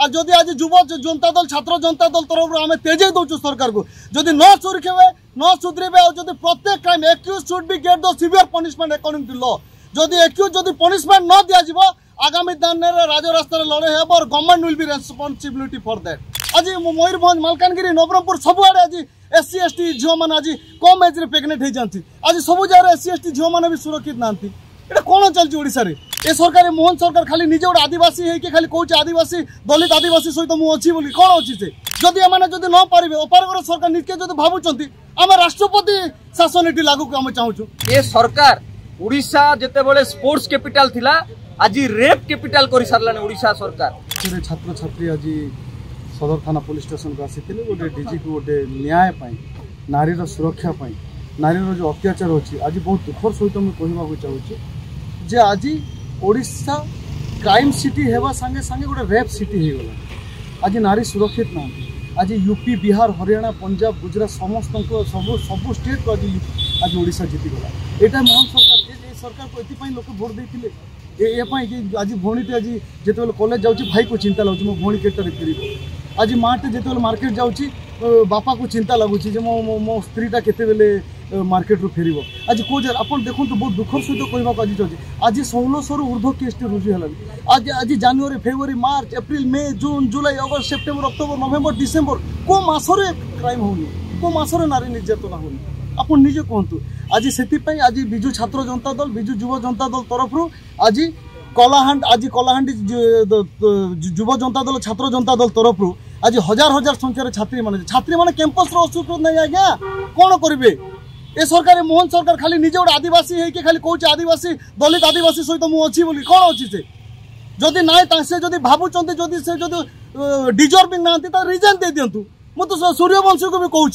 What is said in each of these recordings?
আর যদি আজ যুব जनता दल छात्र जनता दल तरफ आम तेजे दौचु सरकार को जदि न सुरक्षे न सुधरबे और प्रत्येक crime accused should be get the severe punishment according to law जदि एक्यूज जदि पनिशमेंट न दिया आगामी दिन में राजरास्त लड़े हे और government will be responsibility for that. आज मयूरभंज मालकानगिरी नवरंगपुर सबुआड़े आज एससी एसटी झील मैंने आज कम एज प्रेगनेंट हो जाती आज सब जगह एससी एसटी झील मैंने भी सुरक्षित ना ये कौन चलती ओडिशा रे ए सरकार मोहन सरकार खाली निजे गोटे आदिवासी है कि खाली कौच आदिवासी दलित आदिवासी सहित मुझे बोली कौन अच्छी से जदि एमाने जदि न पारे अपारगर सरकार निजे जदि भावुंट आम राष्ट्रपति शासन ये लागू आम चाहूँ ये सरकार ओडिशा जितेबाला स्पोर्ट्स कैपिटल थिला आज रेप कैपिटल कर सारा ओडिशा सरकार छात्र छात्री आज सदर थाना पुलिस स्टेशन को आसी गोटे डीजी को गोटे न्याय नारी सुरक्षा नारी जो अत्याचार अच्छी आज बहुत दुखर सहित मुझे कहवाक चाहूँगी जे आज ओडिशा क्राइम सिटी हेबा संगे संगे गोटे रेप सिटी हो गला आज नारी सुरक्षित ना आज यूपी बिहार हरियाणा पंजाब गुजरात समस्त सब स्टेट को आज ओडिशा जीतीगला यहाँ मोहन सरकार ये सरकार को ये लोक भोट देते ये आज भौणी आज जो कॉलेज जाऊँगी भाई को चिंता लगुच मो भौणी केटारे फेर आज माटे जो मार्केट जाऊँगी बापा को चिंता लगुच मो स्त्रीटा केतेबेले मार्केट रू फेर आज कौ जगह आप देखो बहुत दुखर सहित कहवाक आज चाहिए आज 1600 ऊर्ध्व केस रुजु है आज आज जनवरी फेब्रुआरी मार्च एप्रिल मे जून जुलाई अगस्त सेप्टेम्बर अक्टोबर नवेम्बर डिसेम्बर को मासरे क्राइम होनी को मासरे नारी निर्यातना होनी आप निजे कहतु आज से आज विजु छात्र जनता दल विजु युव जनता दल तरफ आज कलाहांडी युव जनता दल छात्र जनता दल तरफ आज हजार हजार संख्यार छात्री माने कैंपस अस्वीकृत नहीं आज्ञा कौन करेंगे ए सरकार मोहन सरकार खाली निजे गोटे आदिवासी है कि खाली कौच आदिवासी दलित आदिवासी सहित मुझे बोली कौन अच्छी से जदि ना से जदि भावुंट जदि से जदि डिजर्विंग ना रिजाइन दे दिंतु मुझे सूर्यवंशी को भी कहूँ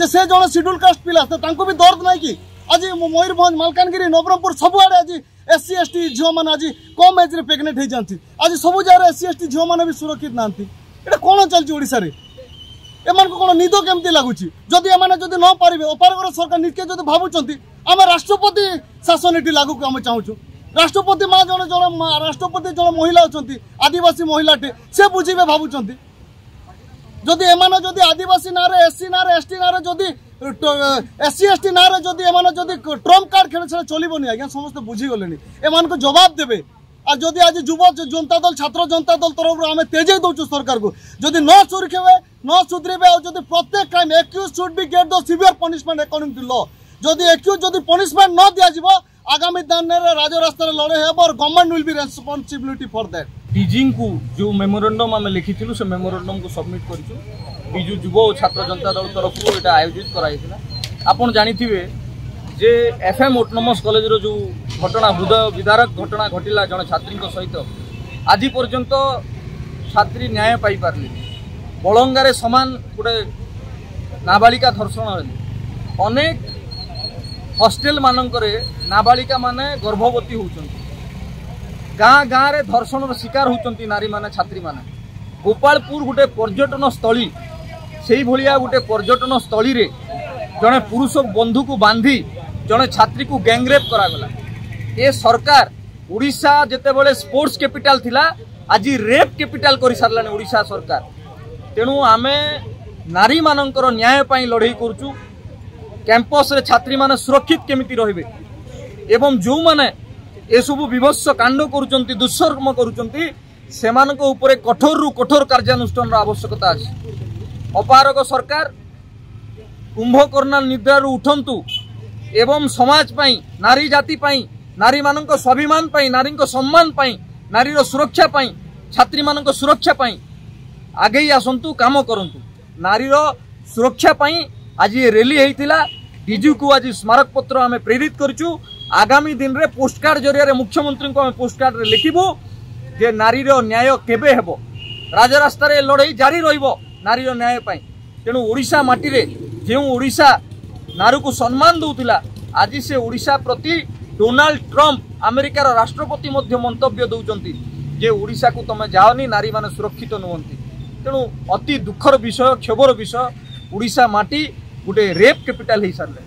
से जड़े सिड्यूल कास्ट पिला भी दर्द ना कि आज मयूरभंज मालकानगिरी नवरंगपुर सबुआड़े आज एससी एसटी झील मैंने आज कम एज प्रेगनेंट हो जाती आज सब जगह एससी एसटी झील मैंने भी सुरक्षित ना ये कौन चलती ओडिशा रे एमान को कौन निद केमती लगुच जदि एमाने जदि न पारे अपारगर सरकार निजे जदि भावुंट आम राष्ट्रपति शासन ये लागू आम चाहूँ राष्ट्रपति माँ जड़े जड़े राष्ट्रपति जड़े महिला अच्छा आदिवासी महिलाटे से बुझे भावुंट जदि एमाने जदि आदिवासी ना एससी ना एसटी ना जदि एससी एसटी ना जदि एमाने जदि ट्रम्प कार्ड खेल से चलबनी आज्ञा समस्त बुझीगले एमान को जवाब देवे आज जदि आज युव जनता दल छात्र जनता दल तरफ आम तेजे दौचु सरकार को जदि न सुरक्षे न सुधरबे और प्रत्येक crime accused should be get the severe punishment according to law जदि एक्यूज जदि पनिशमेंट न दिया आगामी दिन में राजरास्त लड़े हे और government will be responsibility for that. DG को जो मेमोरेंडम आम लिखिलु से मेमोरेंडम को सबमिट करूँ विजु युव और छात्र जनता दल तरफ यहाँ आयोजित कराई आपन जानिथिबे जे एफएम ऑटोनोमस कॉलेज रो जो घटना हृदय विदारक घटना घटिला जन छात्री सहित आज पर्यंत छात्री न्याय पाई पारली बलंगारे समान गोटे नाबालिका धर्षण अनेक हॉस्टेल मानकरे नाबालिका माने गर्भवती होउछन्ति गाँ गाँ रे धर्षण शिकार होउछन्ति नारी माने छात्री माने गोपालपुर गोटे पर्यटन स्थली से भलिया गोटे पर्यटन स्थली रे जड़े पुरुष बंधु को बांधी जड़े छात्री को गैंगरेप करागला ये सरकार ओडिशा जितेबाला स्पोर्ट्स कैपिटल थिला आज रेप कैपिटल कर सारा ओडिशा सरकार तेणु आमे नारी मानकर न्याय पाई लड़ाई करूँ कैंपस रे छात्री माने सुरक्षित केमिति रहिबे एवं जो माने ए सब विभत्स कांड करूचंती दुष्कर्म करूचंती सेमानक उपरे कठोर रु कठोर कार्यानुष्ठान आवश्यकता अछि अपारग सरकार कुंभकर्ण निद्रा उठंतु एवं समाज पाई नारी जाति पाई नारी मानक स्वाभिमान पाई नारी सम्मान पाई नारी सुरक्षा पाई छात्री मानक सुरक्षा पाई आगे आसंतु काम करंतु नारी सुरक्षा पाई आज ये रैली होता डीजी को आज स्मारक पत्र आम प्रेरित करूँ आगामी दिन में पोस्टकार्ड जरिया मुख्यमंत्री को आम पोस्टकार्ड रे लिखिबू जे नारी न्याय केबे हेबो राजरास्त लड़ाई जारी रहिबो नारी न्याय पाई तेणु ओडिशा माटी रे जो ओडिशा नारी को सम्मान दौला आज से ओडिशा प्रति डोनाल्ड ट्रम्प अमेरिकार राष्ट्रपति मंतव्य दौरान जे ओडिशा को तुम जाओनी नारी माने सुरक्षित नुहंती तेणु अति दुखर विषय क्षोभर विषय ओडिशा माटी गोटे रेप कैपिटल हो सारे।